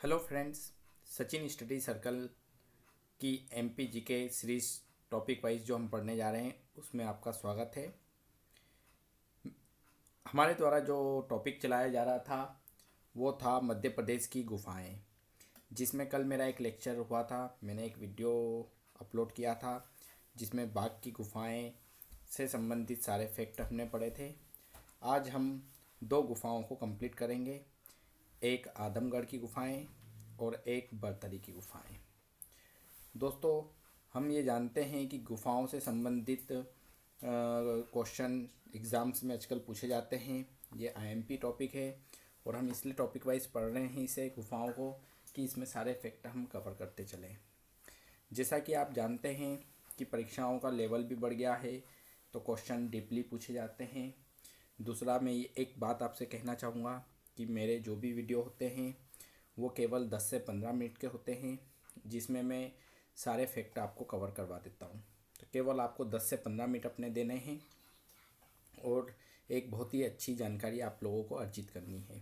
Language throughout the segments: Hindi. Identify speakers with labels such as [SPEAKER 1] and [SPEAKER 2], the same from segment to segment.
[SPEAKER 1] Hello friends, Sachin study circle की MP GK series topic wise जो हम पढ़ने जा रहे हैं उसमें आपका स्वागत है। हमारे द्वारा जो टॉपिक चलाया जा रहा था वो था मध्य प्रदेश की गुफाएं, जिसमें कल मेरा एक लेक्चर हुआ था। मैंने एक वीडियो अपलोड किया था जिसमें बाघ की गुफाएं से संबंधित सारे फैक्ट हमने पढ़े थे। आज हम दो गुफाओं को कंप्लीट करेंगे, एक आदमगढ़ की गुफाएं और एक बरतरी की गुफाएं। दोस्तों, हम ये जानते हैं कि गुफाओं से संबंधित क्वेश्चन एग्ज़ाम्स में आजकल पूछे जाते हैं। ये आईएमपी टॉपिक है और हम इसलिए टॉपिक वाइज पढ़ रहे हैं इसे गुफाओं को कि इसमें सारे फैक्ट हम कवर करते चलें। जैसा कि आप जानते हैं कि परीक्षाओं का लेवल भी बढ़ गया है, तो क्वेश्चन डीपली पूछे जाते हैं। दूसरा, मैं ये एक बात आपसे कहना चाहूँगा कि मेरे जो भी वीडियो होते हैं वो केवल 10 से 15 मिनट के होते हैं, जिसमें मैं सारे फैक्ट आपको कवर करवा देता हूँ। तो केवल आपको 10 से 15 मिनट अपने देने हैं और एक बहुत ही अच्छी जानकारी आप लोगों को अर्जित करनी है।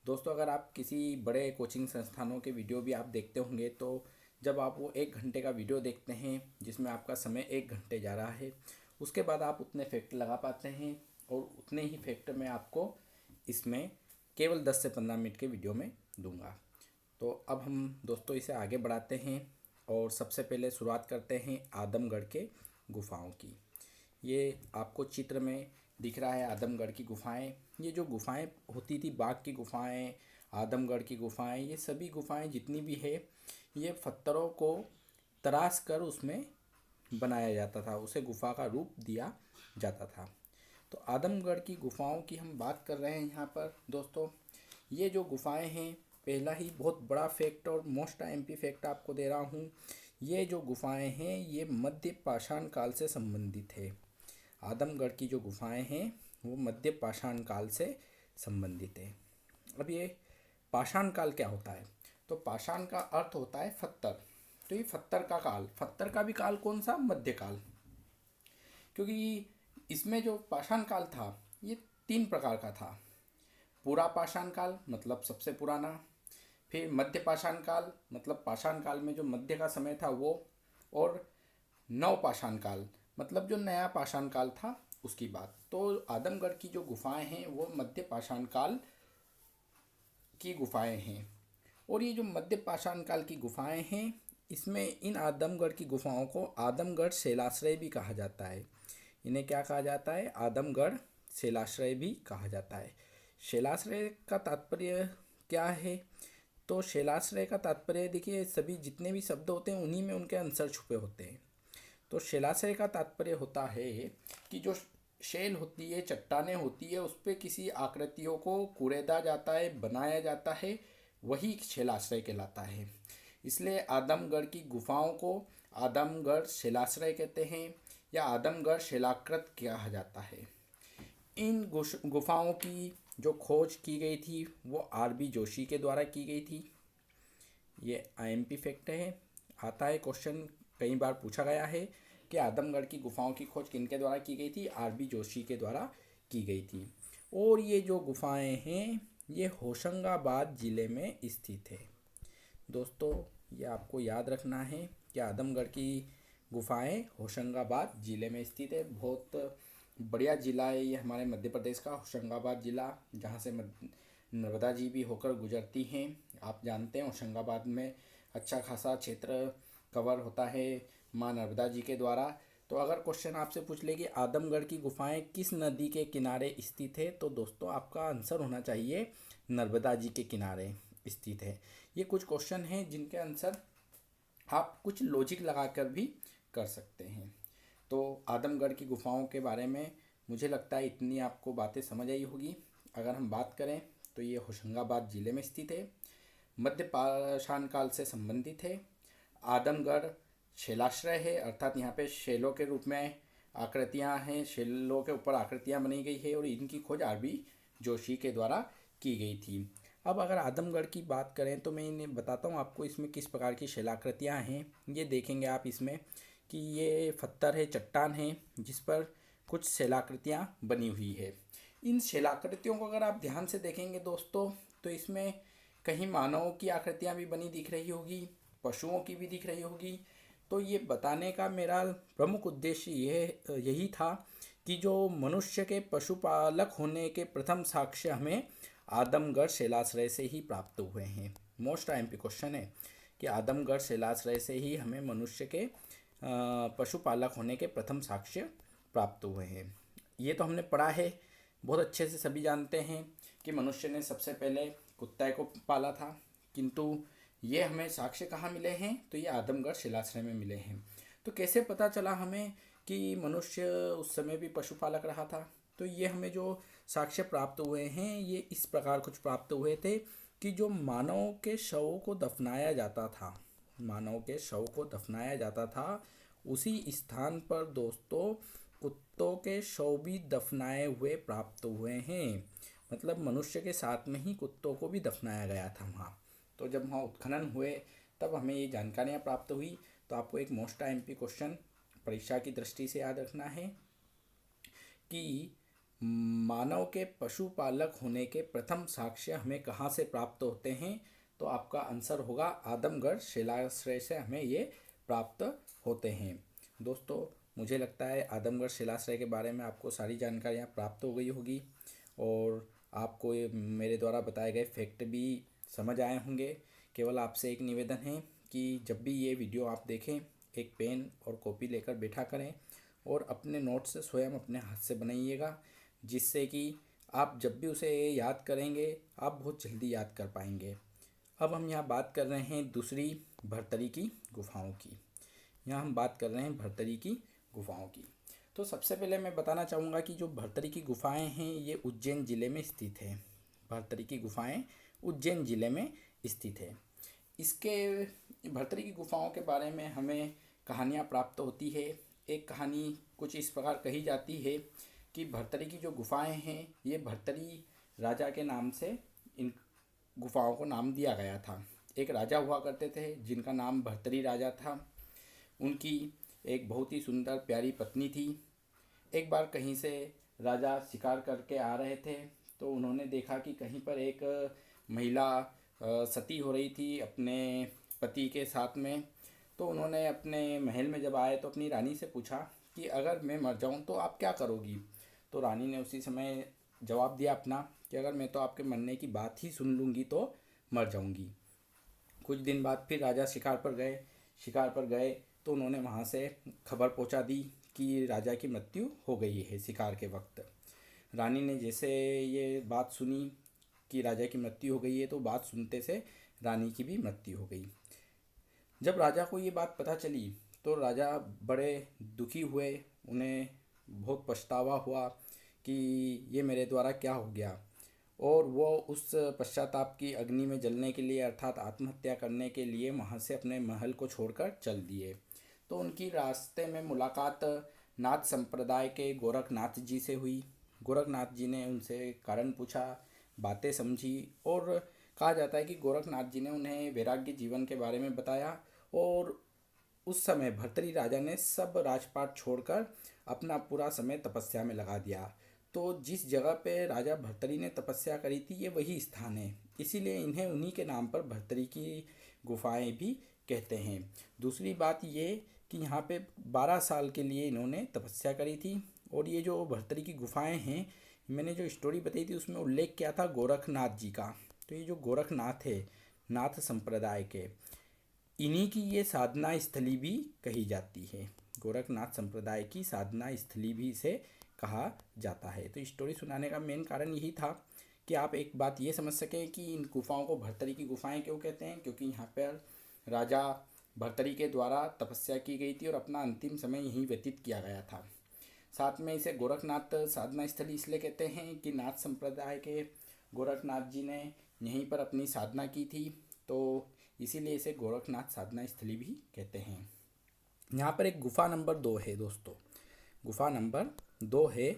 [SPEAKER 1] दोस्तों, अगर आप किसी बड़े कोचिंग संस्थानों के वीडियो भी आप देखते होंगे तो जब आप वो 1 घंटे का वीडियो देखते हैं जिसमें आपका समय 1 घंटे जा रहा है, उसके बाद आप उतने फैक्ट लगा पाते हैं और उतने ही फैक्ट मैं आपको इसमें केवल 10 से 15 मिनट के वीडियो में दूंगा। तो अब हम दोस्तों इसे आगे बढ़ाते हैं और सबसे पहले शुरुआत करते हैं आदमगढ़ के गुफाओं की। ये आपको चित्र में दिख रहा है आदमगढ़ की गुफाएं। ये जो गुफाएं होती थी, बाघ की गुफाएं, आदमगढ़ की गुफाएं, ये सभी गुफाएं जितनी भी है ये पत्थरों को तराश कर उसमें बनाया जाता था, उसे गुफा का रूप दिया जाता था। तो आदमगढ़ की गुफाओं की हम बात कर रहे हैं यहाँ पर। दोस्तों, ये जो गुफाएं हैं, पहला ही बहुत बड़ा फैक्ट और मोस्ट एमपी फैक्ट आपको दे रहा हूँ, ये जो गुफाएं हैं ये मध्य पाषाण काल से संबंधित है। आदमगढ़ की जो गुफाएं हैं वो मध्य पाषाण काल से संबंधित है। अब ये पाषाण काल क्या होता है? तो पाषाण का अर्थ होता है पत्थर। तो ये पत्थर का काल, पत्थर का भी काल कौन सा? मध्यकाल। क्योंकि इसमें जो पाषाण काल था ये 3 प्रकार का था। पूरा पाषाण काल मतलब सबसे पुराना, फिर मध्य पाषाण काल मतलब पाषाण काल में जो मध्य का समय था वो, और नव पाषाण काल मतलब जो नया पाषाण काल था उसकी बात। तो आदमगढ़ की जो गुफाएं हैं वो मध्य पाषाण काल की गुफाएं हैं। और ये जो मध्य पाषाण काल की गुफाएं हैं, इसमें इन आदमगढ़ की गुफाओं को आदमगढ़ शैलाश्रय भी कहा जाता है। इन्हें क्या कहा जाता है? आदमगढ़ शैलाश्रय भी कहा जाता है। शैलाश्रय का तात्पर्य क्या है? तो शैलाश्रय का तात्पर्य देखिए, सभी जितने भी शब्द होते हैं उन्हीं में उनके आंसर छुपे होते हैं। तो शैलाश्रय का तात्पर्य होता है कि जो शैल होती है, चट्टानें होती है, उस पर किसी आकृतियों को कुरेदा जाता है, बनाया जाता है, वही शैलाश्रय कहलाता है। इसलिए आदमगढ़ की गुफाओं को आदमगढ़ शैलाश्रय कहते हैं या आदमगढ़ शैलाकृत कहा जाता है। इन गुफाओं की जो खोज की गई थी वो आर बी जोशी के द्वारा की गई थी। ये आईएमपी फैक्ट है। आता है क्वेश्चन, कई बार पूछा गया है कि आदमगढ़ की गुफाओं की खोज किनके द्वारा की गई थी? आर बी जोशी के द्वारा की गई थी। और ये जो गुफाएं हैं ये होशंगाबाद ज़िले में स्थित है। दोस्तों, ये आपको याद रखना है कि आदमगढ़ की गुफाएं होशंगाबाद ज़िले में स्थित है। बहुत बढ़िया ज़िला है ये हमारे मध्य प्रदेश का, होशंगाबाद ज़िला, जहाँ से नर्मदा जी भी होकर गुजरती हैं। आप जानते हैं होशंगाबाद में अच्छा खासा क्षेत्र कवर होता है माँ नर्मदा जी के द्वारा। तो अगर क्वेश्चन आपसे पूछ ले कि आदमगढ़ की गुफाएं किस नदी के किनारे स्थित है, तो दोस्तों आपका आंसर होना चाहिए नर्मदा जी के किनारे स्थित है। ये कुछ क्वेश्चन हैं जिनके आंसर आप कुछ लॉजिक लगाकर भी कर सकते हैं। तो आदमगढ़ की गुफाओं के बारे में मुझे लगता है इतनी आपको बातें समझ आई होगी। अगर हम बात करें तो ये होशंगाबाद ज़िले में स्थित है, मध्य पाषाण काल से संबंधित है। आदमगढ़ शैलाश्रय है, अर्थात यहाँ पे शैलों के रूप में आकृतियाँ हैं, शैलों के ऊपर आकृतियाँ बनी गई है और इनकी खोज आर बी जोशी के द्वारा की गई थी। अब अगर आदमगढ़ की बात करें तो मैं इन्हें बताता हूँ आपको इसमें किस प्रकार की शैलाकृतियाँ हैं। ये देखेंगे आप इसमें कि ये पत्थर है, चट्टान है, जिस पर कुछ शैलाकृतियाँ बनी हुई है। इन शैलाकृतियों को अगर आप ध्यान से देखेंगे दोस्तों, तो इसमें कहीं मानवों की आकृतियाँ भी बनी दिख रही होगी, पशुओं की भी दिख रही होगी। तो ये बताने का मेरा प्रमुख उद्देश्य यही था कि जो मनुष्य के पशुपालक होने के प्रथम साक्ष्य हमें आदमगढ़ शिलाश्रय से ही प्राप्त हुए हैं। मोस्ट आईएमपी क्वेश्चन है कि आदमगढ़ शिलाश्रय से ही हमें मनुष्य के पशुपालक होने के प्रथम साक्ष्य प्राप्त हुए हैं। ये तो हमने पढ़ा है, बहुत अच्छे से सभी जानते हैं कि मनुष्य ने सबसे पहले कुत्ते को पाला था, किंतु ये हमें साक्ष्य कहाँ मिले हैं? तो ये आदमगढ़ शिलाश्रय में मिले हैं। तो कैसे पता चला हमें कि मनुष्य उस समय भी पशुपालक रहा था? तो ये हमें जो साक्ष्य प्राप्त हुए हैं ये इस प्रकार कुछ प्राप्त हुए थे कि जो मानव के शवों को दफनाया जाता था, मानव के शव को दफनाया जाता था, उसी स्थान पर दोस्तों कुत्तों के शव भी दफनाए हुए प्राप्त हुए हैं। मतलब मनुष्य के साथ में ही कुत्तों को भी दफनाया गया था वहाँ। तो जब वहाँ उत्खनन हुए तब हमें ये जानकारियाँ प्राप्त हुई। तो आपको एक मोस्ट आईएमपी क्वेश्चन परीक्षा की दृष्टि से याद रखना है कि मानव के पशुपालक होने के प्रथम साक्ष्य हमें कहाँ से प्राप्त होते हैं? तो आपका आंसर होगा आदमगढ़ शिलाश्रय से हमें ये प्राप्त होते हैं। दोस्तों मुझे लगता है आदमगढ़ शिलाश्रय के बारे में आपको सारी जानकारियाँ प्राप्त हो गई होगी और आपको ये मेरे द्वारा बताए गए फैक्ट भी समझ आए होंगे। केवल आपसे एक निवेदन है कि जब भी ये वीडियो आप देखें एक पेन और कॉपी लेकर बैठा करें और अपने नोट्स स्वयं अपने हाथ से बनाइएगा, जिससे कि आप जब भी उसे याद करेंगे आप बहुत जल्दी याद कर पाएंगे। अब हम यहाँ बात कर रहे हैं दूसरी भरतरी की गुफाओं की। यहाँ हम बात कर रहे हैं भरतरी की गुफाओं की। तो सबसे पहले मैं बताना चाहूँगा कि जो भरतरी की गुफाएं हैं ये उज्जैन ज़िले में स्थित है। भरतरी की गुफाएं उज्जैन ज़िले में स्थित है। इसके भरतरी की गुफाओं के बारे में हमें कहानियाँ प्राप्त होती है। एक कहानी कुछ इस प्रकार कही जाती है कि भरतरी की जो गुफाएं हैं ये भरतरी राजा के नाम से इन गुफाओं को नाम दिया गया था। एक राजा हुआ करते थे जिनका नाम भरतरी राजा था। उनकी एक बहुत ही सुंदर प्यारी पत्नी थी। एक बार कहीं से राजा शिकार करके आ रहे थे तो उन्होंने देखा कि कहीं पर एक महिला सती हो रही थी अपने पति के साथ में। तो उन्होंने अपने महल में जब आए तो अपनी रानी से पूछा कि अगर मैं मर जाऊं तो आप क्या करोगी? तो रानी ने उसी समय जवाब दिया अपना कि अगर मैं तो आपके मरने की बात ही सुन लूँगी तो मर जाऊँगी। कुछ दिन बाद फिर राजा शिकार पर गए। शिकार पर गए तो उन्होंने वहाँ से खबर पहुँचा दी कि राजा की मृत्यु हो गई है शिकार के वक्त। रानी ने जैसे ये बात सुनी कि राजा की मृत्यु हो गई है तो बात सुनते से रानी की भी मृत्यु हो गई। जब राजा को ये बात पता चली तो राजा बड़े दुखी हुए। उन्हें बहुत पछतावा हुआ कि ये मेरे द्वारा क्या हो गया, और वो उस पश्चाताप की अग्नि में जलने के लिए अर्थात आत्महत्या करने के लिए वहाँ से अपने महल को छोड़कर चल दिए। तो उनकी रास्ते में मुलाकात नाथ संप्रदाय के गोरखनाथ जी से हुई। गोरखनाथ जी ने उनसे कारण पूछा, बातें समझी और कहा जाता है कि गोरखनाथ जी ने उन्हें वैराग्य जीवन के बारे में बताया। और उस समय भर्तरी राजा ने सब राजपाट छोड़कर अपना पूरा समय तपस्या में लगा दिया। तो जिस जगह पे राजा भर्तरी ने तपस्या करी थी ये वही स्थान है, इसीलिए इन्हें उन्हीं के नाम पर भर्तरी की गुफाएं भी कहते हैं। दूसरी बात ये कि यहाँ पे 12 साल के लिए इन्होंने तपस्या करी थी। और ये जो भर्तरी की गुफाएं हैं, मैंने जो स्टोरी बताई थी उसमें उल्लेख किया था गोरखनाथ जी का। तो ये जो गोरखनाथ है नाथ संप्रदाय के, इन्हीं की ये साधना स्थली भी कही जाती है। गोरखनाथ संप्रदाय की साधना स्थली भी इसे कहा जाता है। तो स्टोरी सुनाने का मेन कारण यही था कि आप एक बात ये समझ सकें कि इन गुफाओं को भर्तरी की गुफाएं क्यों कहते हैं, क्योंकि यहाँ पर राजा भर्तरी के द्वारा तपस्या की गई थी और अपना अंतिम समय यहीं व्यतीत किया गया था। साथ में इसे गोरखनाथ साधना स्थली इसलिए कहते हैं कि नाथ संप्रदाय के गोरखनाथ जी ने यहीं पर अपनी साधना की थी, तो इसीलिए इसे गोरखनाथ साधना स्थली भी कहते हैं। यहाँ पर एक गुफा नंबर 2 है दोस्तों। गुफा नंबर 2 है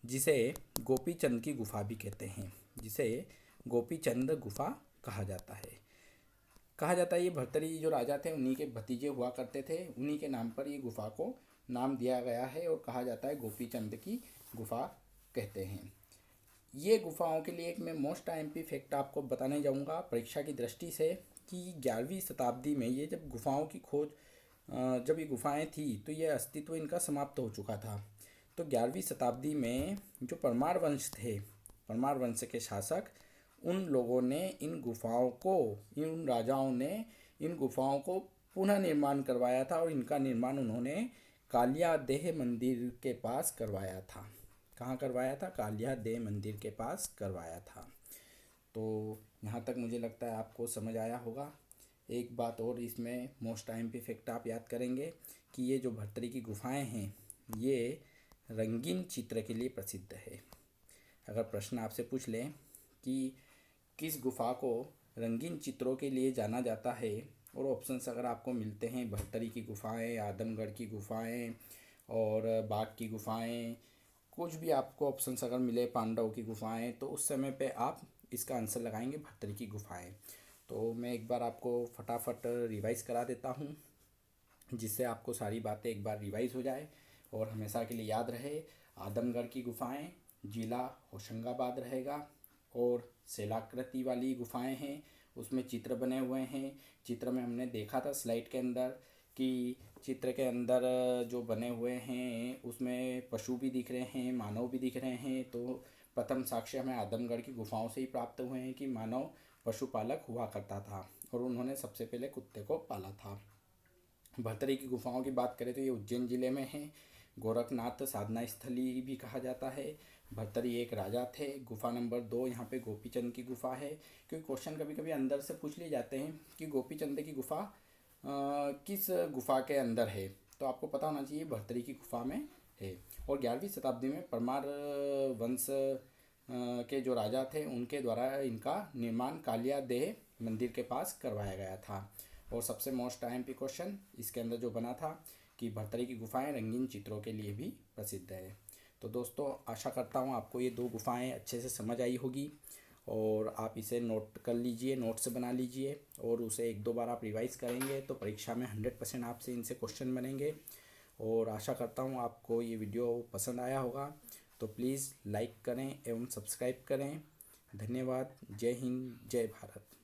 [SPEAKER 1] जिसे गोपी चंद की गुफा भी कहते हैं, जिसे गोपी चंद गुफा कहा जाता है। कहा जाता है ये भर्तरी जो राजा थे उन्हीं के भतीजे हुआ करते थे, उन्हीं के नाम पर ये गुफा को नाम दिया गया है और कहा जाता है गोपी चंद की गुफा कहते हैं। ये गुफाओं के लिए एक मैं मोस्ट आईएमपी फैक्ट आपको बताने जाऊंगा परीक्षा की दृष्टि से, कि 11वीं शताब्दी में ये जब गुफाओं की खोज जब ये गुफाएं थी तो ये अस्तित्व इनका समाप्त हो चुका था। तो 11वीं शताब्दी में जो परमार वंश थे, परमार वंश के शासक, उन लोगों ने इन गुफाओं को, इन राजाओं ने इन गुफाओं को पुनः निर्माण करवाया था और इनका निर्माण उन्होंने कालिया देह मंदिर के पास करवाया था। कहाँ करवाया था? कालिया देह मंदिर के पास करवाया था। तो यहाँ तक मुझे लगता है आपको समझ आया होगा। एक बात और इसमें मोस्ट टाइम पे फैक्ट आप याद करेंगे कि ये जो भर्तरी की गुफाएं हैं ये रंगीन चित्र के लिए प्रसिद्ध है। अगर प्रश्न आपसे पूछ लें कि किस गुफा को रंगीन चित्रों के लिए जाना जाता है, और ऑप्शंस अगर आपको मिलते हैं भर्तरी की गुफाएं, आदमगढ़ की गुफाएं और बाघ की गुफाएं, कुछ भी आपको ऑप्शंस अगर मिले, पांडव की गुफाएं, तो उस समय पे आप इसका आंसर लगाएंगे भर्तरी की गुफाएं। तो मैं एक बार आपको फटाफट रिवाइज़ करा देता हूँ, जिससे आपको सारी बातें एक बार रिवाइज़ हो जाए और हमेशा के लिए याद रहे। आदमगढ़ की गुफाएं जिला होशंगाबाद रहेगा, और शैलाकृति वाली गुफाएं हैं, उसमें चित्र बने हुए हैं। चित्र में हमने देखा था स्लाइड के अंदर कि चित्र के अंदर जो बने हुए हैं उसमें पशु भी दिख रहे हैं, मानव भी दिख रहे हैं। तो प्रथम साक्ष्य हमें आदमगढ़ की गुफाओं से ही प्राप्त हुए हैं कि मानव पशुपालक हुआ करता था और उन्होंने सबसे पहले कुत्ते को पाला था। भर्तरी की गुफाओं की बात करें तो ये उज्जैन जिले में है। गोरखनाथ साधना स्थली भी कहा जाता है। भर्तरी एक राजा थे। गुफा नंबर 2 यहाँ पे गोपीचंद की गुफा है, क्योंकि क्वेश्चन कभी कभी अंदर से पूछ लिए जाते हैं कि गोपीचंद की गुफा किस गुफा के अंदर है, तो आपको पता होना चाहिए भर्तरी की गुफा में है। और 11वीं शताब्दी में परमार वंश के जो राजा थे उनके द्वारा इनका निर्माण कालिया देह मंदिर के पास करवाया गया था। और सबसे मोस्ट आईएमपी क्वेश्चन इसके अंदर जो बना था कि भर्तरी की गुफाएं रंगीन चित्रों के लिए भी प्रसिद्ध है। तो दोस्तों आशा करता हूँ आपको ये 2 गुफाएं अच्छे से समझ आई होगी, और आप इसे नोट कर लीजिए, नोट्स बना लीजिए, और उसे 1-2 बार आप रिवाइज़ करेंगे तो परीक्षा में 100% आपसे इनसे क्वेश्चन बनेंगे। और आशा करता हूँ आपको ये वीडियो पसंद आया होगा, तो प्लीज़ लाइक करें एवं सब्सक्राइब करें। धन्यवाद। जय हिंद, जय भारत।